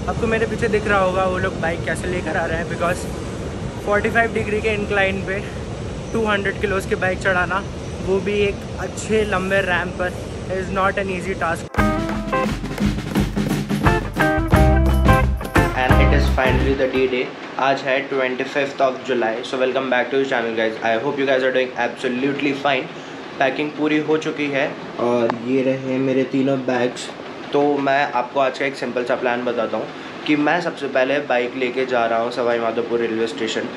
आपको मेरे पीछे दिख रहा होगा वो लोग बाइक कैसे लेकर आ रहे हैं, बिकॉज 45 डिग्री के इंक्लाइन पे 200 किलोज़ की बाइक चढ़ाना, वो भी एक अच्छे लंबे रैम्प पर, is not an easy task. And it is finally the day. आज है 25th of July। So welcome back to the channel guys. I hope you guys are doing absolutely fine. Packing पूरी हो चुकी है और ये रहे मेरे तीनों बैग्स। तो मैं आपको आज का एक सिंपल सा प्लान बताता हूँ कि मैं सबसे पहले बाइक लेके जा रहा हूँ सवाई माधोपुर रेलवे स्टेशन,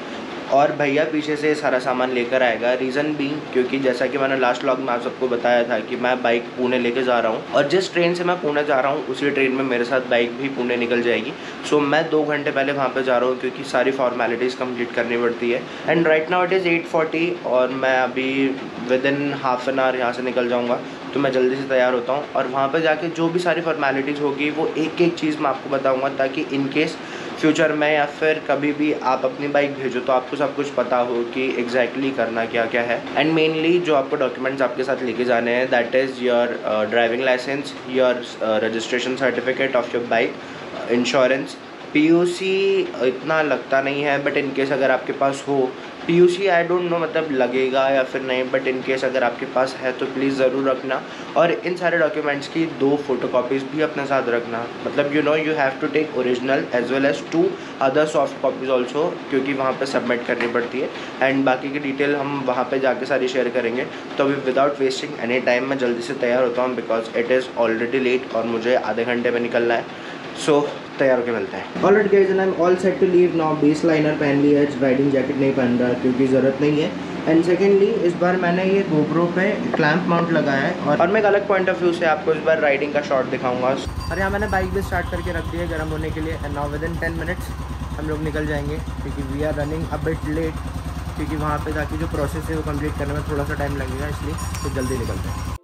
और भैया पीछे से सारा सामान लेकर आएगा। रीज़न भी क्योंकि जैसा कि मैंने लास्ट व्लॉग में आप सबको बताया था कि मैं बाइक पुणे लेके जा रहा हूँ, और जिस ट्रेन से मैं पुणे जा रहा हूँ उसी ट्रेन में मेरे साथ बाइक भी पुणे निकल जाएगी। सो मैं 2 घंटे पहले वहाँ पे जा रहा हूँ क्योंकि सारी फॉर्मेलिटीज़ कंप्लीट करनी पड़ती है। And right now it is 8:40 और मैं अभी with in half an hour यहाँ से निकल जाऊँगा। तो मैं जल्दी से तैयार होता हूँ और वहाँ पर जाके जो भी सारी फॉर्मेलिटीज़ होगी वो एक एक चीज़ मैं आपको बताऊँगा, ताकि इन केस फ्यूचर में या फिर कभी भी आप अपनी बाइक भेजो तो आपको सब कुछ पता हो कि एग्जैक्टली करना क्या क्या है। एंड मेनली जो आपको डॉक्यूमेंट्स आपके साथ लेके जाने हैं, that is your driving licence, your registration certificate of your bike, insurance, PUC इतना लगता नहीं है, बट इन केस अगर आपके पास हो PUC, आई डोंट नो मतलब लगेगा या फिर नहीं, बट इन केस अगर आपके पास है तो प्लीज़ ज़रूर रखना। और इन सारे डॉक्यूमेंट्स की 2 फोटोकॉपीज़ भी अपने साथ रखना। मतलब you have to take original as well as 2 other soft copies also, क्योंकि वहाँ पे सबमिट करनी पड़ती है। एंड बाकी की डिटेल हम वहाँ पे जाके सारी शेयर करेंगे। तो अभी विदाउट वेस्टिंग एनी टाइम मैं जल्दी से तैयार होता हूँ, because it is already late और मुझे आधे घंटे में निकलना है। सो तैयार होकर मिलते हैं। Alright guys, and I am all set to leave now. Base liner पहन लिया है, राइडिंग जैकेट नहीं पहन रहा क्योंकि ज़रूरत नहीं है। एंड सेकेंडली इस बार मैंने ये GoPro पे क्लैंप माउंट लगाया है, और मैं एक अलग पॉइंट ऑफ व्यू से आपको इस बार राइडिंग का शॉट दिखाऊंगा। और यहाँ मैंने बाइक भी स्टार्ट करके रख दी है गर्म होने के लिए। And now within 10 minutes हम लोग निकल जाएंगे, क्योंकि we are running a bit late, क्योंकि वहाँ पर जाके जो प्रोसेस है वो कम्प्लीट करने में थोड़ा सा टाइम लगेगा, इसलिए तो जल्दी निकलते हैं।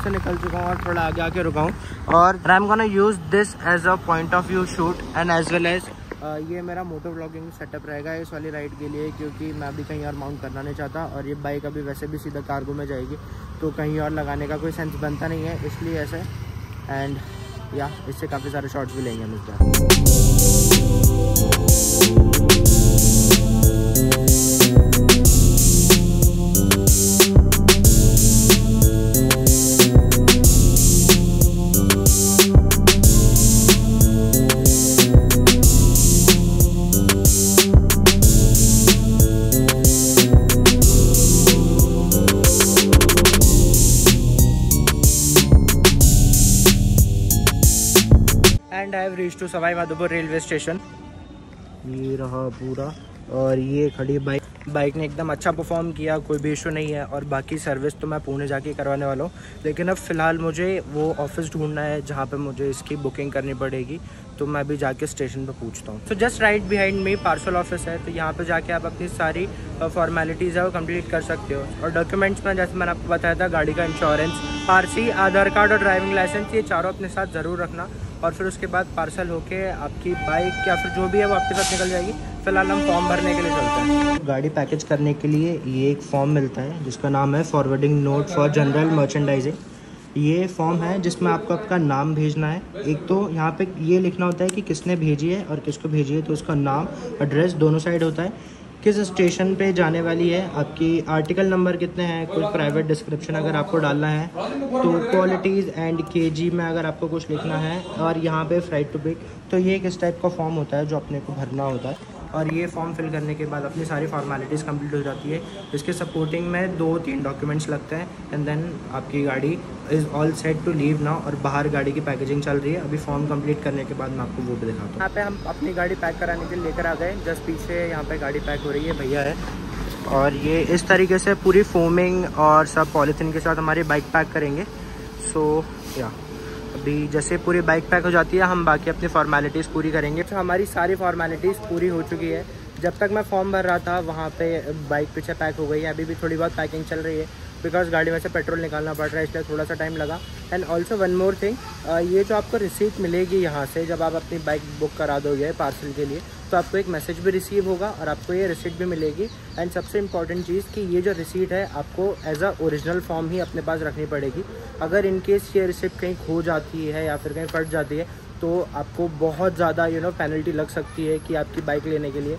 से निकल चुका हूँ और थोड़ा आगे आके रुका हूँ, और I am gonna use this as a point of view shoot and as well as ये मेरा मोटो व्लॉगिंग सेटअप रहेगा इस वाली राइड के लिए, क्योंकि मैं अभी कहीं और माउंट करना नहीं चाहता, और ये बाइक अभी वैसे भी सीधा कार्गो में जाएगी, तो कहीं और लगाने का कोई सेंस बनता नहीं है, इसलिए ऐसे। एंड या इससे काफ़ी सारे शॉट्स भी लेंगे हम इस बार। And I have reach to Sawai Madhopur railway station. ये रहा पूरा, और ये खड़ी बाइक ने एकदम अच्छा परफॉर्म किया, कोई भी इशू नहीं है। और बाकी सर्विस तो मैं पुणे जाके करवाने वाला हूँ, लेकिन अब फ़िलहाल मुझे वो ऑफिस ढूंढना है जहाँ पे मुझे इसकी बुकिंग करनी पड़ेगी, तो मैं अभी जाके स्टेशन पे पूछता हूँ। तो जस्ट राइट बिहाइंड मी पार्सल ऑफिस है, तो यहाँ पे जाके आप अपनी सारी फॉर्मेलिटीज़ है वो कंप्लीट कर सकते हो। और डॉक्यूमेंट्स में जैसे मैंने आपको बताया था, गाड़ी का इंश्योरेंस, RC, आधार कार्ड और ड्राइविंग लाइसेंस, ये चारों अपने साथ ज़रूर रखना। और फिर उसके बाद पार्सल होके आपकी बाइक या फिर जो भी है वो आपके साथ निकल जाएगी। फिलहाल हम फॉर्म भरने के लिए चलते हैं। गाड़ी पैकेज करने के लिए ये एक फॉर्म मिलता है जिसका नाम है forwarding note for general merchandising. ये फॉर्म है जिसमें आपको आपका नाम भेजना है। एक तो यहाँ पे ये लिखना होता है कि किसने भेजी है और किसको भेजी है, तो उसका नाम, एड्रेस दोनों साइड होता है। किस स्टेशन पे जाने वाली है, आपकी आर्टिकल नंबर कितने हैं, कुछ प्राइवेट डिस्क्रिप्शन अगर आपको डालना है, तो क्वालिटीज़ एंड KG में अगर आपको कुछ लिखना है, और यहाँ पे फ्लाइट टू पिक। तो ये एक इस टाइप का फॉर्म होता है जो अपने को भरना होता है। और ये फॉर्म फिल करने के बाद अपनी सारी फॉर्मेलिटीज़ कंप्लीट हो जाती है। इसके सपोर्टिंग में 2-3 डॉक्यूमेंट्स लगते हैं, एंड देन आपकी गाड़ी is all set to leave now. और बाहर गाड़ी की पैकेजिंग चल रही है। अभी फॉर्म कंप्लीट करने के बाद मैं आपको वो भी दिखाता हूँ। यहाँ पे हम अपनी गाड़ी पैक कराने के लिए लेकर आ गए। जस्ट पीछे यहाँ पे गाड़ी पैक हो रही है, भैया है, और ये इस तरीके से पूरी फोमिंग और सब पॉलीथीन के साथ हमारी बाइक पैक करेंगे। सो या अभी जैसे पूरी बाइक पैक हो जाती है हम बाकी अपनी फॉर्मेलिटीज़ पूरी करेंगे। तो हमारी सारी फॉर्मेलिटीज़ पूरी हो चुकी है। जब तक मैं फॉर्म भर रहा था वहाँ पे बाइक पीछे पैक हो गई है। अभी भी थोड़ी बहुत पैकिंग चल रही है बिकॉज गाड़ी में से पेट्रोल निकालना पड़ रहा है, इसलिए थोड़ा सा टाइम लगा। And also one more thing, ये जो आपको रिसीट मिलेगी यहाँ से जब आप अपनी बाइक बुक करा दोगे पार्सल के लिए, तो आपको एक मैसेज भी रिसीव होगा और आपको ये रिसीट भी मिलेगी। एंड सबसे इम्पॉर्टेंट चीज़ कि ये जो रिसीट है आपको एज अ ओरिजिनल फॉर्म ही अपने पास रखनी पड़ेगी। अगर इनकेस ये रिसीट कहीं खो जाती है या फिर कहीं फट जाती है तो आपको बहुत ज़्यादा पेनल्टी लग सकती है कि आपकी बाइक लेने के लिए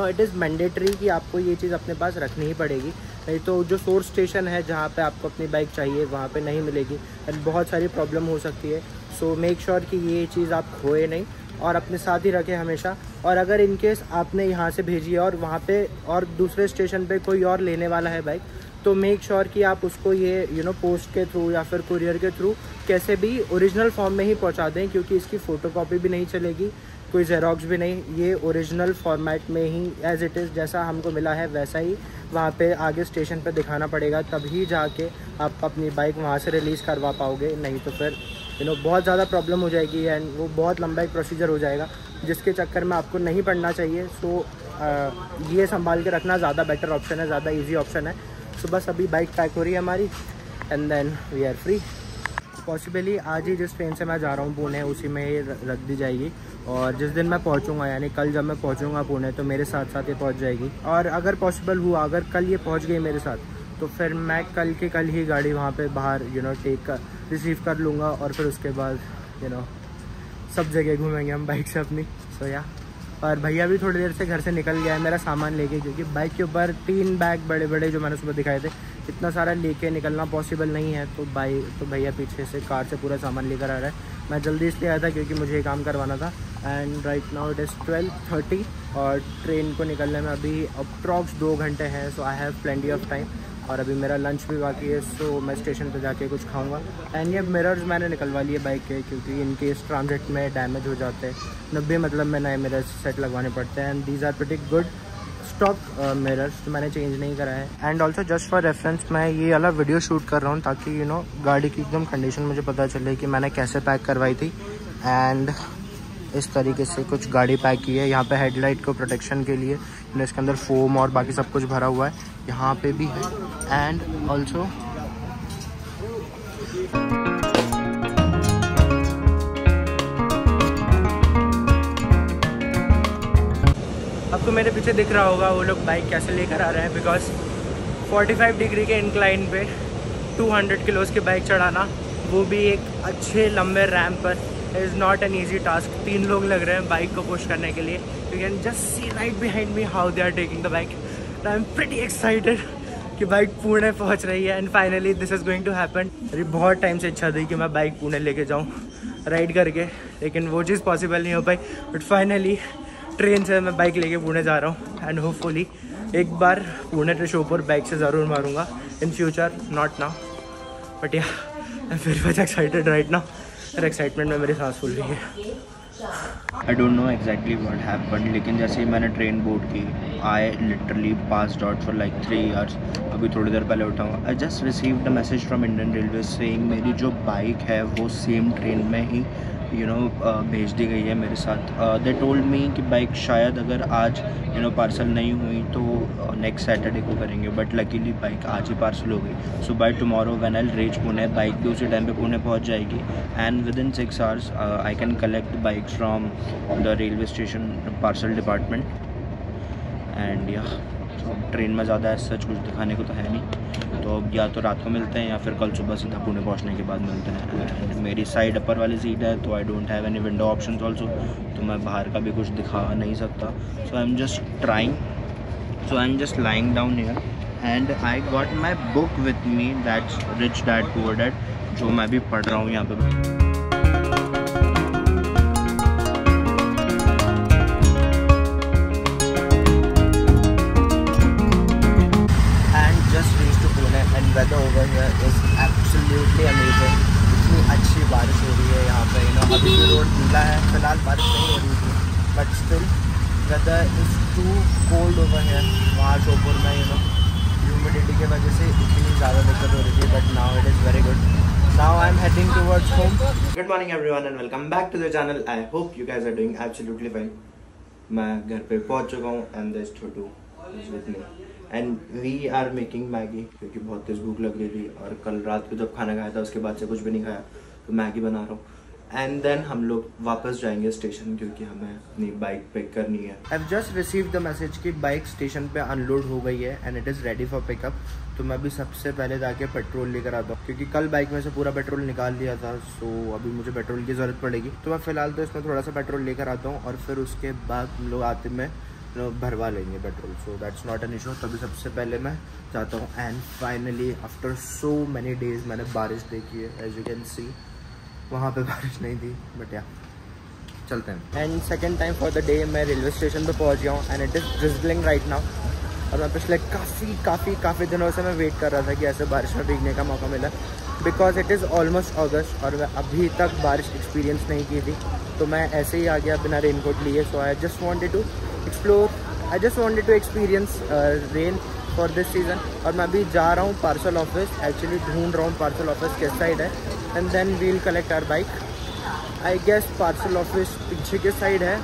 इट इज़ मैंडेटरी कि आपको ये चीज़ अपने पास रखनी ही पड़ेगी। नहीं तो जो सोर्स स्टेशन है जहाँ पे आपको अपनी बाइक चाहिए वहाँ पे नहीं मिलेगी एंड बहुत सारी प्रॉब्लम हो सकती है। सो मेक श्योर कि ये चीज़ आप खोए नहीं और अपने साथ ही रखें हमेशा। और अगर इनकेस आपने यहाँ से भेजी है और वहाँ पे और दूसरे स्टेशन पे कोई और लेने वाला है बाइक, तो मेक श्योर कि आप उसको ये पोस्ट के थ्रू या फिर कुरियर के थ्रू कैसे भी ओरिजिनल फॉर्म में ही पहुँचा दें, क्योंकि इसकी फ़ोटोकॉपी भी नहीं चलेगी, कोई जेरोक्स भी नहीं। ये ओरिजिनल फॉर्मेट में ही एज़ इट इज़ जैसा हमको मिला है वैसा ही वहाँ पे आगे स्टेशन पे दिखाना पड़ेगा, तभी जाके आप अपनी बाइक वहाँ से रिलीज़ करवा पाओगे। नहीं तो फिर बहुत ज़्यादा प्रॉब्लम हो जाएगी एंड वो बहुत लंबा एक प्रोसीजर हो जाएगा जिसके चक्कर में आपको नहीं पड़ना चाहिए। सो ये संभाल के रखना ज़्यादा बेटर ऑप्शन है, ज़्यादा ईजी ऑप्शन है। सो बस अभी बाइक पैक हो रही है हमारी and then we are free. Possibly आज ही जिस ट्रेन से मैं जा रहा हूँ पुणे उसी में ये रख दी जाएगी और जिस दिन मैं पहुँचूँगा यानी कल जब मैं पहुँचूँगा पुणे तो मेरे साथ साथ ये पहुँच जाएगी। और अगर पॉसिबल हुआ अगर कल ये पहुँच गई मेरे साथ तो फिर मैं कल के कल ही गाड़ी वहाँ पे बाहर रिसीव कर लूँगा और फिर उसके बाद सब जगह घूमेंगे हम बाइक से अपनी। सो या और भैया भी थोड़ी देर से घर से निकल गया है मेरा सामान लेके, क्योंकि बाइक के ऊपर 3 बैग बड़े बड़े जो मैंने सुबह दिखाए थे इतना सारा लेके निकलना पॉसिबल नहीं है। तो भैया पीछे से कार से पूरा सामान लेकर आ रहा है। मैं जल्दी इसलिए आया था क्योंकि मुझे ये काम करवाना था। And right now it is 12:30 और ट्रेन को निकलने में अभी अप्रॉक्स 2 घंटे हैं। So I have plenty of time और अभी मेरा लंच भी बाकी है। सो मैं स्टेशन पे जाके कुछ खाऊंगा। एंड ये मिरर्स मैंने निकलवा लिए बाइक के, क्योंकि इनकेस ट्रांजिट में डैमेज हो जाते हैं 90 मतलब में नए मिरर्स सेट लगवाने पड़ते हैं। And these are pretty good stock mirrors, तो मैंने चेंज नहीं करा है। And also just for reference मैं ये वाला वीडियो शूट कर रहा हूँ ताकि गाड़ी की एकदम कंडीशन मुझे पता चले कि मैंने कैसे पैक करवाई थी। एंड इस तरीके से कुछ गाड़ी पैक की है। यहाँ पे हेडलाइट को प्रोटेक्शन के लिए इसके अंदर फोम और बाकी सब कुछ भरा हुआ है, यहाँ पे भी है। एंड ऑल्सो आपको मेरे पीछे दिख रहा होगा वो लोग बाइक कैसे लेकर आ रहे हैं, बिकॉज 45 डिग्री के इंक्लाइन पे 200 किलोज की बाइक चढ़ाना, वो भी एक अच्छे लंबे रैम्प पर, is not an easy task. 3 लोग लग रहे हैं बाइक को पुश करने के लिए। You can just see right behind me how they are taking the bike. I am pretty excited कि बाइक पुणे पहुंच रही है and finally this is going to happen. मेरी बहुत टाइम से इच्छा थी कि मैं बाइक पुणे लेके जाऊं राइड करके, लेकिन वो चीज़ पॉसिबल नहीं हो पाई। बट फाइनली ट्रेन से मैं बाइक लेके पुणे जा रहा हूँ एंड होपफुली एक बार पुणे टू शोपुर बाइक से ज़रूर मारूंगा in future, not now but yeah I am very much excited right now. और एक्साइटमेंट में मेरी सांस फूल रही है। I don't know exactly what happened, लेकिन जैसे ही मैंने ट्रेन बोर्ड की I literally passed out for like 3 hours. अभी थोड़ी देर पहले उठा हूँ। I just received a message from Indian railway saying मेरी जो बाइक है वो सेम ट्रेन में ही भेज दी गई है मेरे साथ। दे टोल्ड मी कि बाइक शायद अगर आज पार्सल नहीं हुई तो नेक्स्ट सैटरडे को करेंगे, बट लकीली बाइक आज ही पार्सल हो गई। So by tomorrow when I reach Pune, bike भी उसी टाइम पे पुणे पहुंच जाएगी and within 6 hours I can collect bike from the railway station parcel department. And yeah train में ज़्यादा सच कुछ दिखाने को तो है नहीं, तो अब या तो रात को मिलते हैं या फिर कल सुबह सीधा पुणे पहुंचने के बाद मिलते हैं। एंड मेरी साइड अपर वाली सीट है तो I don't have any window options also, तो मैं बाहर का भी कुछ दिखा नहीं सकता। So I am just trying, so I am just lying down here and I got my book with me, that's rich dad poor dad, जो मैं भी पढ़ रहा हूँ यहाँ पे। Weather over here is absolutely amazing. इतनी अच्छी बारिश हो रही है यहाँ पे, अभी भी रोड गीला है, फिलहाल बारिश नहीं हो रही थी, but still weather is too cold over here. वहाँ शोपुर में ज़्यादा दिक्कत हो रही थी, but now it is very good. Now I'm heading towards home. Good morning everyone and welcome back to the channel. I hope you guys are doing absolutely fine. मैं घर पे पहुंच चुका हूँ and there's Chotu with me and we are making Maggie क्योंकि बहुत तेज भूख लग रही थी और कल रात को जब खाना खाया था उसके बाद से कुछ भी नहीं खाया, तो मैगी बना रहा हूँ. एंड देन हम लोग वापस जाएंगे स्टेशन क्योंकि हमें अपनी बाइक पिक करनी है. आई have just received the message कि बाइक स्टेशन पे अनलोड हो गई है and it is ready for pickup. तो मैं अभी सबसे पहले जाके पेट्रोल लेकर आता हूँ क्योंकि कल बाइक में से पूरा पेट्रोल निकाल लिया था. सो अभी मुझे पेट्रोल की ज़रूरत पड़ेगी, तो मैं फ़िलहाल तो इसमें थोड़ा सा पेट्रोल लेकर आता हूँ और फिर उसके बाद हम लोग आते में भरवा लेंगे petrol. So that's not an issue. तभी सबसे पहले मैं जाता हूँ and finally after so many days मैंने बारिश देखी है. एज यू कैन सी वहाँ पे बारिश नहीं थी, बट या चलते हैं. And second time for the day मैं रेलवे स्टेशन पे पहुँच गया हूँ and it is drizzling right now. और मैं पिछले काफ़ी दिनों से मैं वेट कर रहा था कि ऐसे बारिश में भीगने का मौका मिला, बिकॉज इट इज़ ऑलमोस्ट अगस्त और मैं अभी तक बारिश एक्सपीरियंस नहीं की थी. तो मैं ऐसे ही आ गया बिना रेनकोट लिए. So I just wanted to explore, I just wanted to experience rain for this season. और मैं अभी जा रहा हूँ पार्सल ऑफिस. एक्चुअली ढूंढ रहा हूँ पार्सल ऑफिस किस साइड है and then we'll collect our bike. I guess parcel office पीछे के साइड है.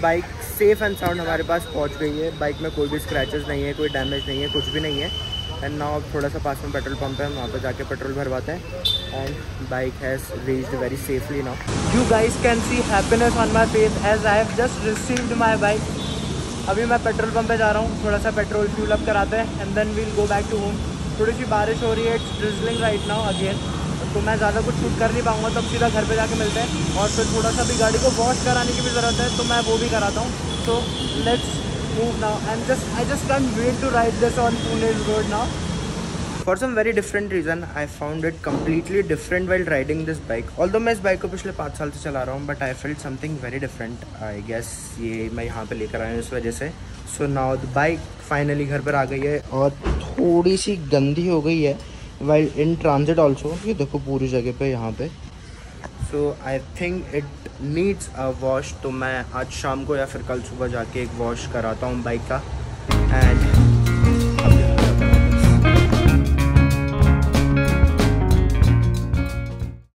बाइक सेफ़ एंड साउंड हमारे पास पहुंच गई है. बाइक में कोई भी स्क्रैचेस नहीं है, कोई डैमेज नहीं है, कुछ भी नहीं है. एंड नाउ अब थोड़ा सा पास में पेट्रोल पंप है, वहाँ पर जाके पेट्रोल भरवाते हैं. And bike has reached very safely now. You guys can see happiness on my face as I have just received my bike. अभी मैं पेट्रोल पंप पे जा रहा हूँ, थोड़ा सा पेट्रोल फ्यूल अप कराते हैं and then we'll go back to home. थोड़ी सी बारिश हो रही है, it's drizzling right now again, तो मैं ज़्यादा कुछ शूट कर नहीं पाऊँगा. तो अब सीधा घर पे जाके मिलते हैं. और फिर थोड़ा सा भी गाड़ी को वॉश कराने की भी ज़रूरत है, तो मैं वो भी कराता हूँ. So let's move now and I just can't wait to ride this on Pune road now. For some very different reason, I found it completely different while riding this bike. Although मैं इस बाइक को पिछले 5 साल से चला रहा हूँ, but I felt something very different. I guess ये मैं यहाँ पे लेकर आया हूँ इस वजह से. So now the bike finally घर पर आ गई है और थोड़ी सी गंदी हो गई है while in transit also. ये देखो पूरी जगह पे यहाँ पे. So I think it needs a wash. तो मैं आज शाम को या फिर कल सुबह जाके एक वॉश कराता हूँ बाइक का. एंड